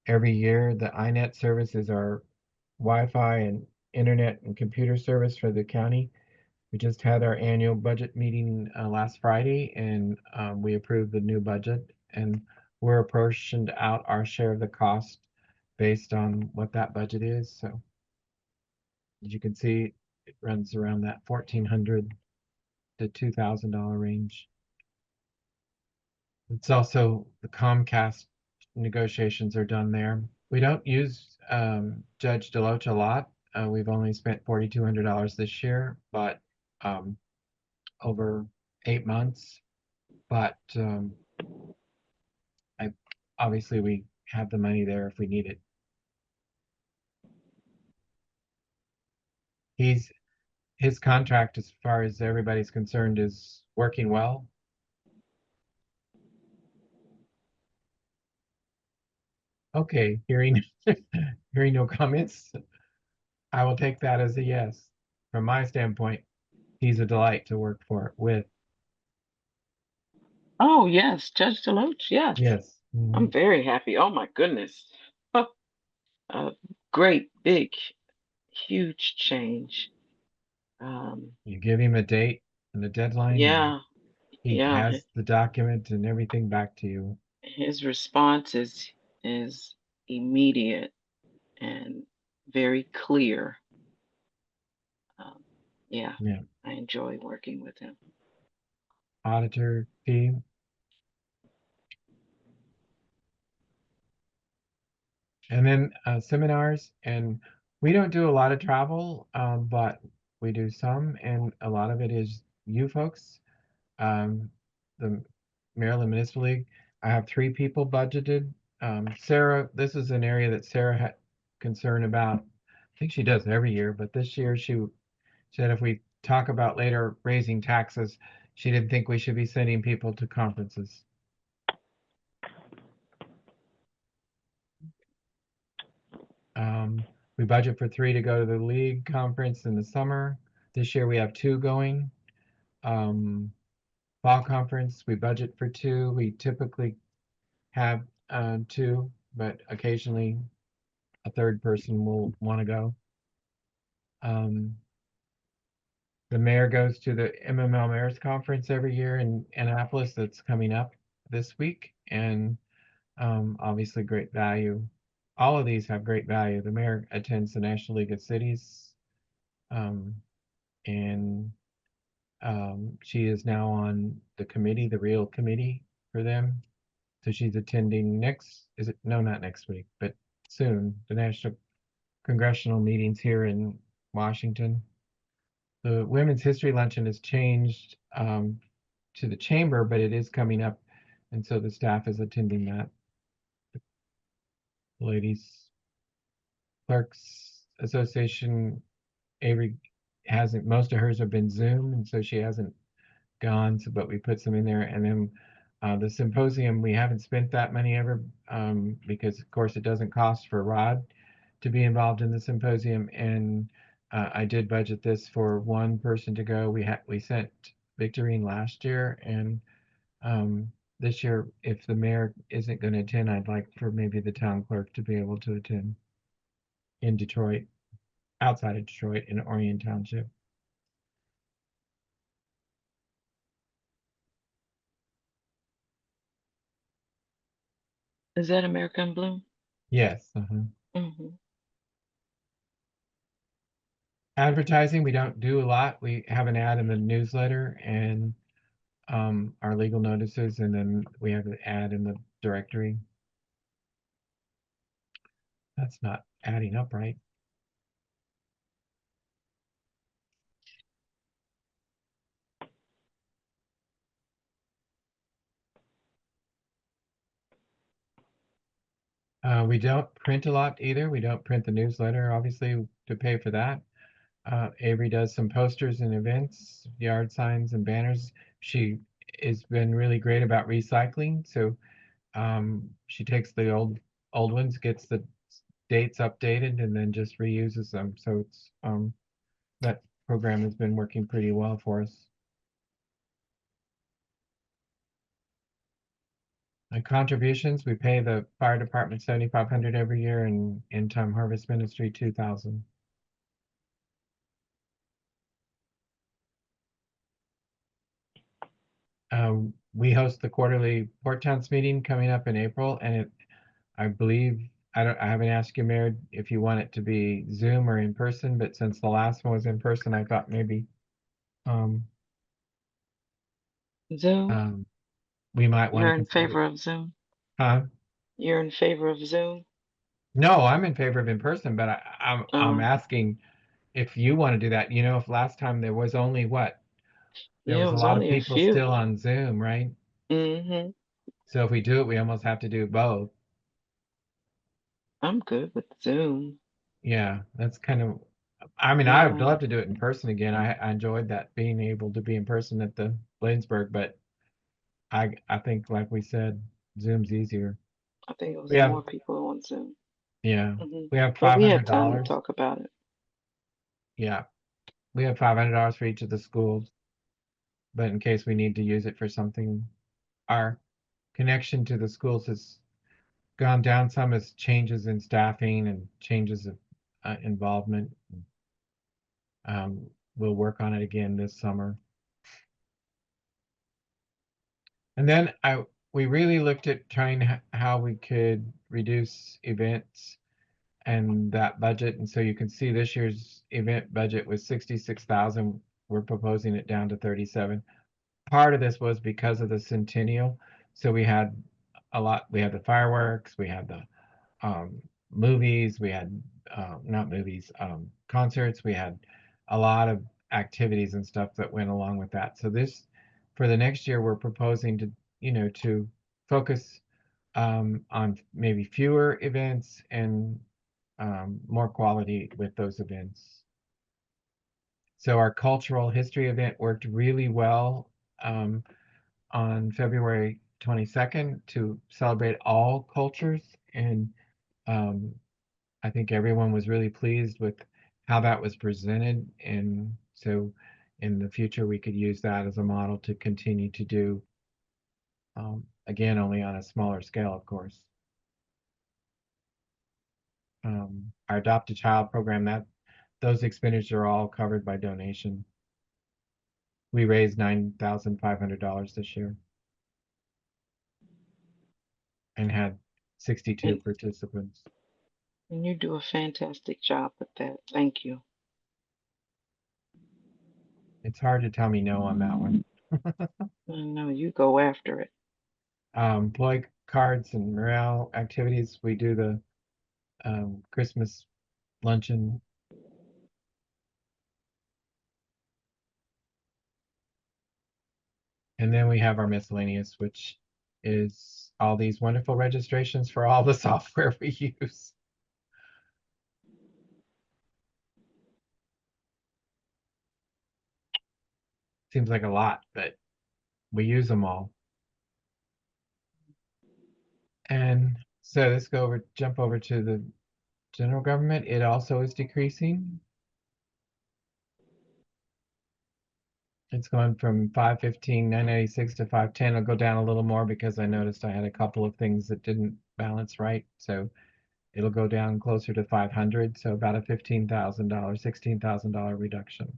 every year. The INET service is our Wi-Fi and internet and computer service for the county. We just had our annual budget meeting last Friday, and we approved the new budget, and we're apportioned out our share of the cost based on what that budget is. So as you can see, it runs around that $1,400 to $2,000 range. It's also the Comcast negotiations are done there. We don't use Judge Deloach a lot. We've only spent $4,200 this year, but over 8 months. But obviously we have the money there if we need it. His contract, as far as everybody's concerned, is working well. Okay, hearing no comments, I will take that as a yes. From my standpoint, he's a delight to work with. Oh, yes, Judge Deloach. Yes. Yes. I'm very happy. Oh my goodness. A great, big, huge change. You give him a date and a deadline, and Yeah, he yeah. has the document and everything back to you. His response is immediate and very clear. Yeah, Yeah. I enjoy working with him. Auditor fee. And then seminars, and we don't do a lot of travel, but we do some, and a lot of it is you folks. The Maryland Municipal League. I have 3 people budgeted. Sarah, this is an area that Sarah had concern about. I think she does every year, but this year she said if we talk about later raising taxes, she didn't think we should be sending people to conferences. We budget for 3 to go to the league conference in the summer. This year we have 2 going. Fall conference, we budget for 2. We typically have 2, but occasionally a third person will want to go. The mayor goes to the MML Mayors Conference every year in Annapolis that's coming up this week, and obviously great value. All of these have great value. The mayor attends the National League of Cities, and she is now on the committee, the real committee for them. So she's attending not next week, but soon, the national congressional meetings here in Washington. The Women's History Luncheon has changed to the chamber, but it is coming up, and so the staff is attending that. The Ladies Clerks Association, Avery hasn't, most of hers have been Zoom, and so she hasn't gone, so, but we put some in there. And then the symposium, we haven't spent that money ever because, of course, it doesn't cost for Rod to be involved in the symposium, and I did budget this for one person to go. We sent Victorine last year, and this year, if the mayor isn't going to attend, I'd like for maybe the town clerk to be able to attend in Detroit, outside of Detroit, in Orion Township. Is that American Bloom? Yes. Mm-hmm. Advertising, we don't do a lot. We have an ad in the newsletter and our legal notices, and then we have an ad in the directory. That's not adding up right. We don't print a lot either. We don't print the newsletter, obviously, to pay for that. Avery does some posters and events, yard signs and banners. She has been really great about recycling. So she takes the old ones, gets the dates updated, and then just reuses them. So it's that program has been working pretty well for us. And contributions, we pay the fire department $7,500 every year, and End Time Harvest Ministry $2,000. We host the quarterly Port Towns meeting coming up in April, and I believe, I haven't asked you, Mayor, if you want it to be Zoom or in person, but since the last one was in person, I thought maybe um, Zoom? we might want to You're in consider. favor of Zoom? Huh? You're in favor of Zoom? No, I'm in favor of in person, but I'm Um, asking if you want to do that. If last time there was only what? There yeah, it was a was lot of only a people few. still on Zoom, right? Mm-hmm. So if we do it, we almost have to do both. I'm good with Zoom. Yeah, that's kind of, I mean, I would Yeah, love to do it in person again. I enjoyed that, being able to be in person at the Bladensburg, but I think, like we said, Zoom's easier. I think it was We have, more people on Zoom. yeah, Hmm. we have But five we had hundred time to dollars. talk about it. Yeah, we have $500 for each of the schools, but in case we need to use it for something, our connection to the schools has gone down some as changes in staffing and changes of involvement. We'll work on it again this summer. And then we really looked at trying how we could reduce events and that budget. And so you can see this year's event budget was 66,000. We're proposing it down to 37. Part of this was because of the centennial. So we had we had the fireworks, we had the um, movies, we had not movies, concerts, we had a lot of activities and stuff that went along with that. So for the next year, we're proposing to focus on maybe fewer events and more quality with those events. So our cultural history event worked really well um, on February 22nd to celebrate all cultures, and um, I think everyone was really pleased with how that was presented. And so in the future, we could use that as a model to continue to do, again, only on a smaller scale, of course. Our Adopt a Child program, those expenditures are all covered by donation. We raised $9,500 this year and had 62 And, participants. and you do a fantastic job with that. Thank you. It's hard to tell me no on that one. I know you go after it. Employee cards and morale activities. We do the Christmas luncheon. And then we have our miscellaneous, which is all these wonderful registrations for all the software we use. Seems like a lot, but we use them all. And so let's jump over to the general government, it also is decreasing. It's going from 515, 996 to 510. It'll go down a little more because I noticed I had a couple of things that didn't balance right. So it'll go down closer to 500. So about a $15,000, $16,000 reduction.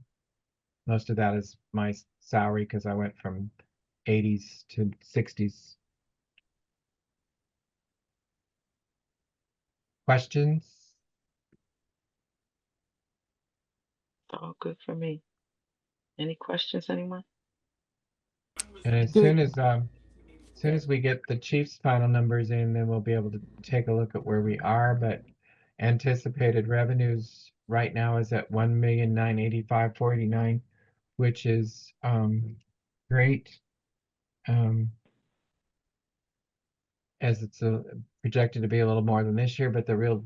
Most of that is my salary because I went from 80s to 60s. Questions? All good for me. Any questions, anyone? And as soon as we get the chief's final numbers in, then we'll be able to take a look at where we are. But anticipated revenues right now is at 1,985,489, which is great. As it's projected to be a little more than this year, but the real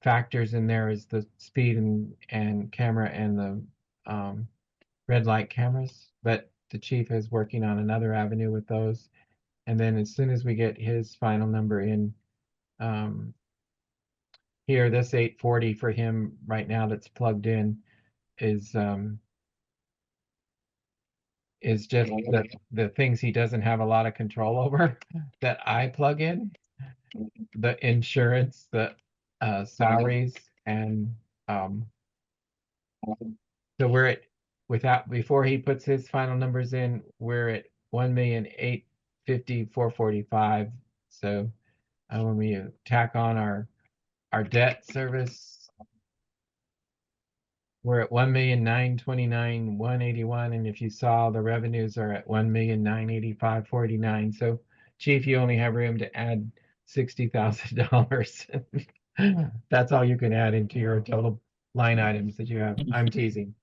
factors in there is the speed and camera and the red light cameras. But the chief is working on another avenue with those. And then as soon as we get his final number in, here, this 840 for him right now that's plugged in is just the things he doesn't have a lot of control over that I plug in, the insurance, the salaries, and so we're at before he puts his final numbers in, we're at 1,850,445. So when we tack on our debt service, we're at 1,929,181, and if you saw, the revenues are at 1,985,489. So, Chief, you only have room to add $60,000. That's all you can add into your total line items that you have. I'm teasing.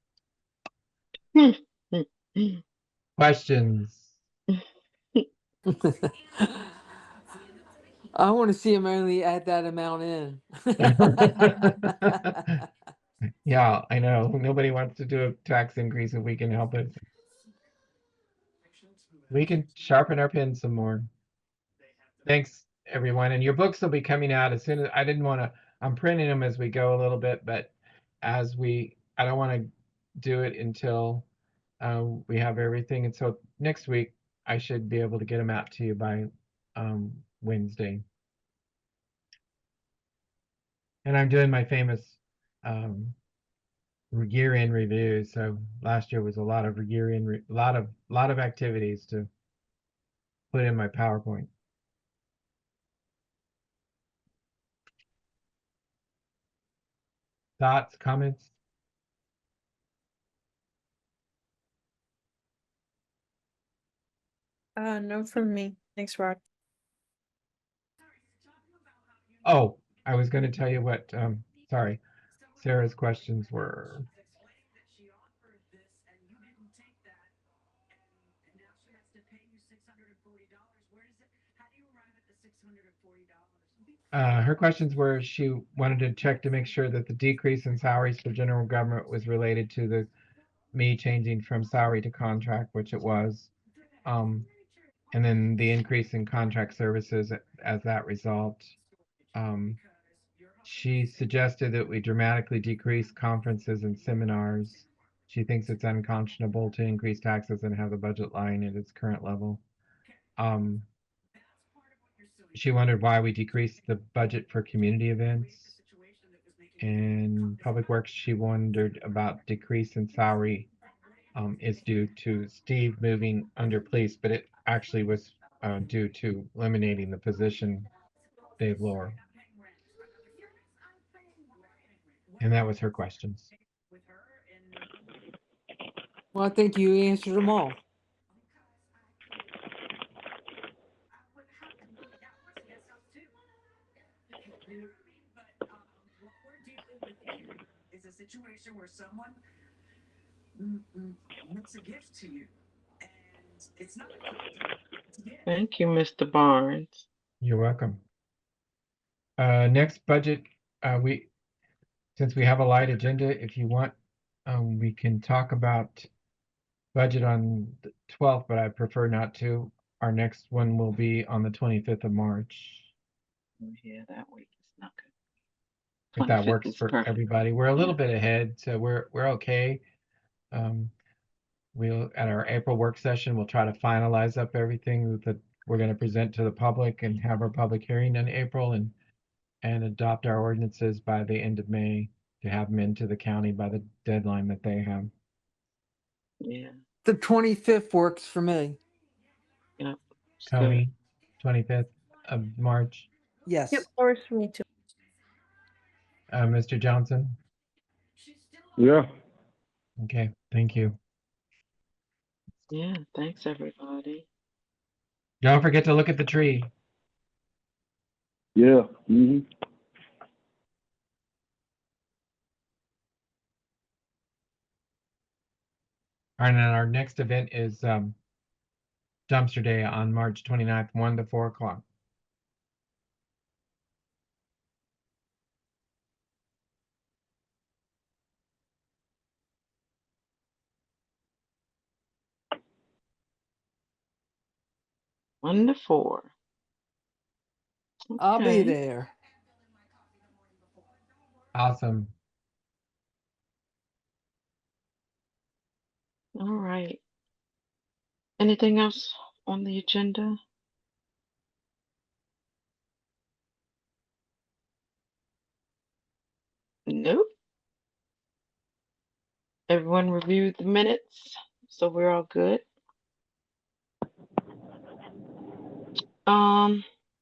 Questions? I want to see him only add that amount in. Yeah, I know. Nobody wants to do a tax increase if we can help it. We can sharpen our pen some more. Thanks, everyone. And your books will be coming out as soon as I didn't want to, I'm printing them as we go a little bit, but I don't want to do it until we have everything. And so next week, I should be able to get them out to you by Wednesday. And I'm doing my famous year-end review. So last year was a lot of year-end, lot of activities to put in my PowerPoint. Thoughts, comments? No from me. Thanks, Rod. Oh, I was going to tell you what, sorry, Sarah's questions were. Her questions were, she wanted to check to make sure that the decrease in salaries for general government was related to me changing from salary to contract, which it was. And then the increase in contract services as that result. She suggested that we dramatically decrease conferences and seminars. She thinks it's unconscionable to increase taxes and have the budget line at its current level. She wondered why we decreased the budget for community events. And Public Works, she wondered about decrease in salary is due to Steve moving under police, but it actually was due to eliminating the position, Dave Lohr. And that was her questions. Well, I think you answered them all. Thank you, Mr. Barnes. You're welcome. Next budget, since we have a light agenda, if you want, we can talk about budget on the 12th, but I prefer not to. Our next one will be on the 25th of March. Yeah, that week is not good. if that 25th works is for perfect. everybody. We're a little Yeah. bit ahead, so we're okay. We'll at our April work session, we'll try to finalize up everything that we're going to present to the public and have our public hearing in April and adopt our ordinances by the end of May to have them into the county by the deadline that they have. Yeah. The 25th works for me. Yeah. It's good. Tony, 25th of March. Yes. Yep, works for me too. Mr. Johnson? Yeah. Okay, thank you. Yeah. Thanks, everybody. Don't forget to look at the tree. Yeah. Mm-hmm. And then our next event is dumpster day on March 29th, 1 to 4 o'clock. One to four. I'll be Okay. there. Awesome. All right. Anything else on the agenda? Nope. Everyone reviewed the minutes, so we're all good.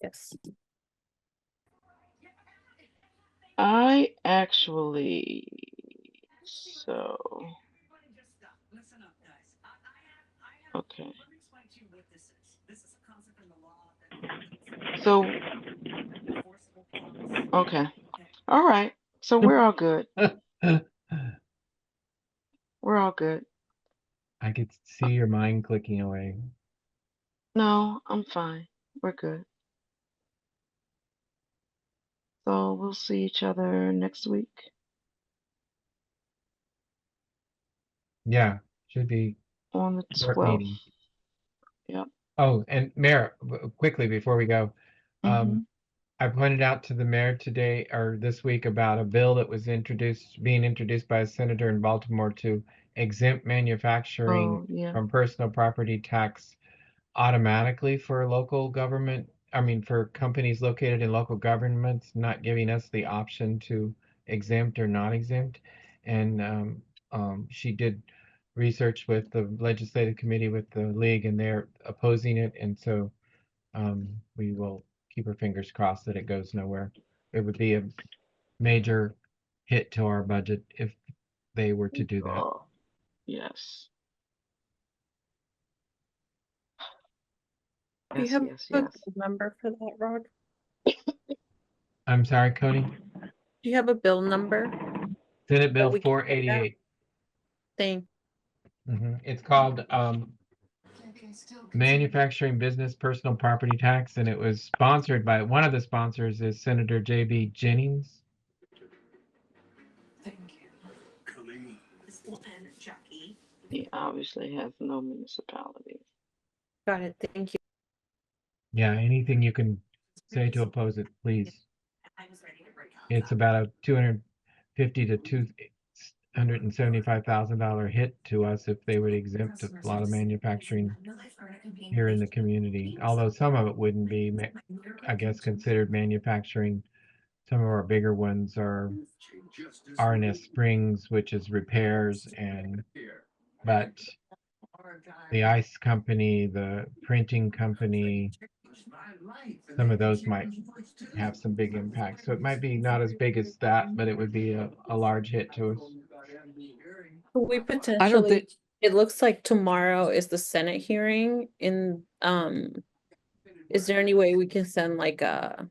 Yes. I actually, so, okay. So, okay. All right. So we're all good. We're all good. I could see your mind clicking away. No, I'm fine. We're good. So we'll see each other next week. Yeah, should be On the short 12th. meeting. Yep. Oh, and Mayor, quickly before we go, Mm-hmm. I pointed out to the mayor today or this week about a bill that was being introduced by a senator in Baltimore to exempt manufacturing Oh, yeah. from personal property tax automatically for local government. I mean, for companies located in local governments, not giving us the option to exempt or not exempt. And she did research with the legislative committee with the league, and they're opposing it. And so we will keep our fingers crossed that it goes nowhere. It would be a major hit to our budget if they were to do that. Oh, yes. Do you Yes, have yes, a yes. bill number for that, Rod? I'm sorry, Cody. Do you have a bill number? Senate Bill we can take that? 488. Thank. It's called Manufacturing Business Personal Property Tax, and it was sponsored by one of the sponsors is Senator J.B. Jennings. He obviously has no municipality. Got it. Thank you. Yeah, anything you can say to oppose it, please. It's about a $250 to $275,000 hit to us if they would exempt a lot of manufacturing here in the community. Although some of it wouldn't be, I guess, considered manufacturing. Some of our bigger ones are RNS Springs, which is repairs, but the ice company, the printing company, some of those might have some big impact. So it might be not as big as that, but it would be a large hit to us. We I don't potentially, think it looks like tomorrow is the Senate hearing in, is there any way we can send like a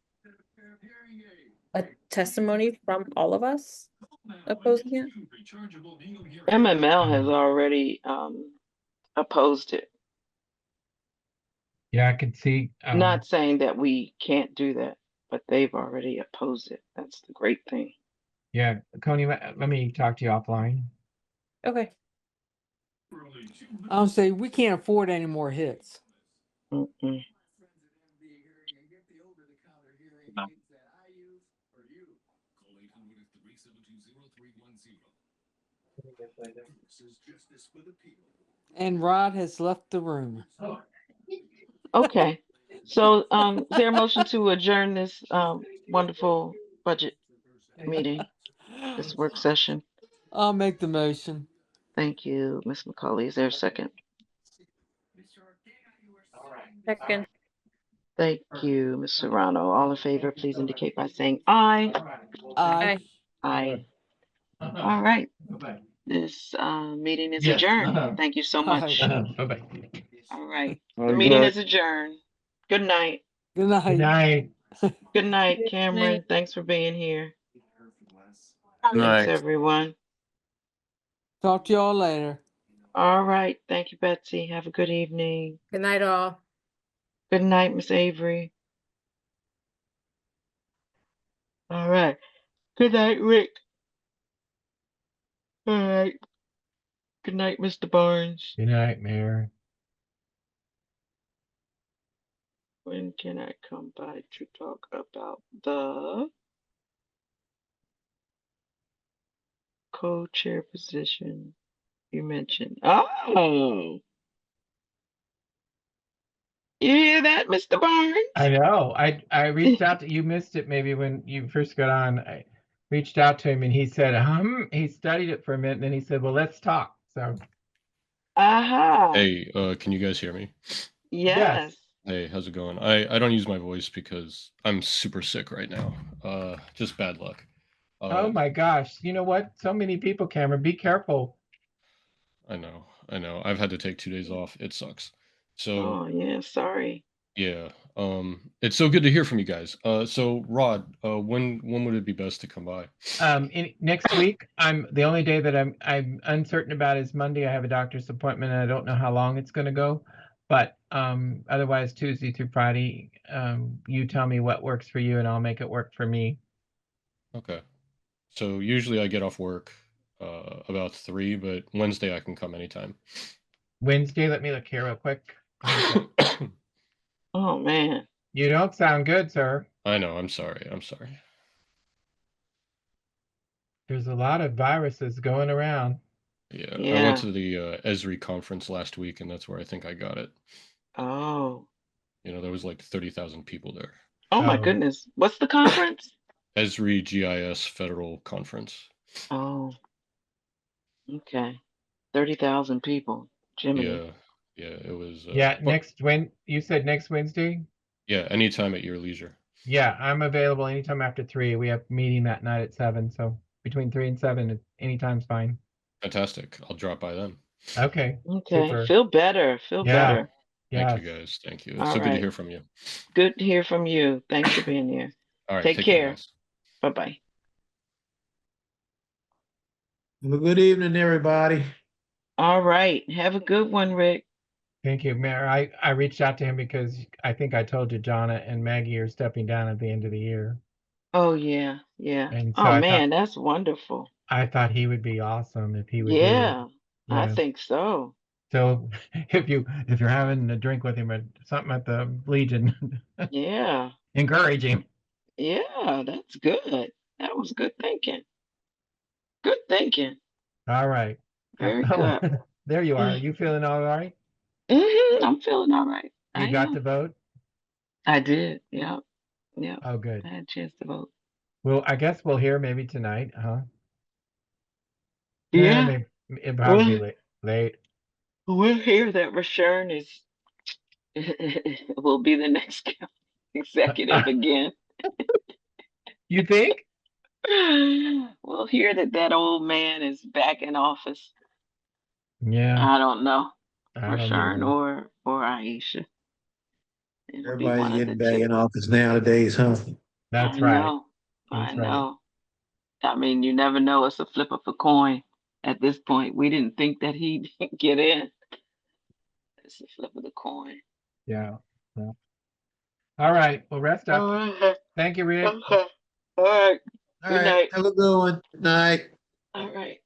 testimony from all of us opposing it? MML has already opposed it. Yeah, I could see. Not saying that we can't do that, but they've already opposed it. That's the great thing. Yeah, Coney, let me talk to you offline. Okay. I'll say we can't afford any more hits. Mm-mm. And Rod has left the room. Okay. So, is there a motion to adjourn this wonderful budget meeting, this work session? I'll make the motion. Thank you, Ms. McCauley. Is there a second? Second. Thank you, Ms. Serrano. All in favor, please indicate by saying aye. Aye. Aye. All right. This meeting is Yes. adjourned. Thank you so much. Bye-bye. All right. All The right, meeting guys. is adjourned. Good night. Good Good night. night. Good night, Good Cameron. night. Thanks for being here. Good Thanks, night. everyone. Talk to y'all later. All right. Thank you, Betsy. Have a good evening. Good night, all. Good night, Miss Avery. All right. Good night, Rick. All right. Good night, Mr. Barnes. Good night, Mayor. When can I come by to talk about the co-chair position you mentioned? Oh, you hear that, Mr. Barnes? I know. I reached out to you. Missed it maybe when you first got on. I reached out to him and he said, he studied it for a minute and then he said, well, let's talk. So Aha. Hey, can you guys hear me? Yes. Hey, how's it going? I don't use my voice because I'm super sick right now. Just bad luck. oh my gosh. You know what? So many people, Cameron, be careful. I know. I've had to take 2 days off. It sucks. So Oh, yeah. Sorry. yeah, it's so good to hear from you guys. So Rod, when would it be best to come by? Next week, the only day that I'm uncertain about is Monday. I have a doctor's appointment and I don't know how long it's going to go. But otherwise, Tuesday through Friday, you tell me what works for you and I'll make it work for me. Okay. So usually I get off work about 3, but Wednesday I can come anytime. Wednesday, let me look here real quick. Oh, man. You don't sound good, sir. I know. I'm sorry. There's a lot of viruses going around. Yeah, I Yeah. went to the Esri conference last week, and that's where I think I got it. Oh. There was like 30,000 people there. Oh, my Oh. goodness. What's the conference? Esri GIS Federal Conference. Oh. Okay. 30,000 people. Jiminy. Yeah, it was. Yeah, you said next Wednesday? Yeah, anytime at your leisure. Yeah, I'm available anytime after 3. We have a meeting that night at 7, so between 3 and 7, anytime's fine. Fantastic. I'll drop by then. Okay. Okay. Super. Feel better. Feel Yeah. better. Yes. Thank you, guys. Thank you. It's All so good to right. hear from you. Good to hear from you. Thanks for being here. All right. Take care. guys. Bye-bye. Well, good evening, everybody. All right. Have a good one, Rick. Thank you, Mayor. I reached out to him because I think I told you Jonna and Maggie are stepping down at the end of the year. Oh, yeah. Yeah. And so Oh, I man, that's wonderful. thought he would be awesome if he would do it. Yeah, I Yeah. think so. So if you're having a drink with him or something at the Legion, Yeah. encourage him. Yeah, that's good. That was good thinking. Good thinking. All right. Very good. There you are. Are you feeling all right? I'm feeling all right. You I got am. to vote? I did. Yep. Yep. Oh, good. I had a chance to vote. Well, I guess we'll hear maybe tonight, huh? Yeah. Maybe it probably be late. We'll hear that Rashern will be the next executive again. You think? We'll hear that old man is back in office. Yeah. I don't know. I don't Rashern either. or Aisha. It'll be Everybody's one of getting the back two. in office nowadays, huh? That's I right. know. That's I right. know. I mean, you never know. It's a flip of a coin at this point. We didn't think that he'd get in. It's a flip of the coin. Yeah. Yeah. All right. Well, rest up. All right. Thank you, Rick. Okay. All right. All Good right. night. Have a good one. Good night. All right.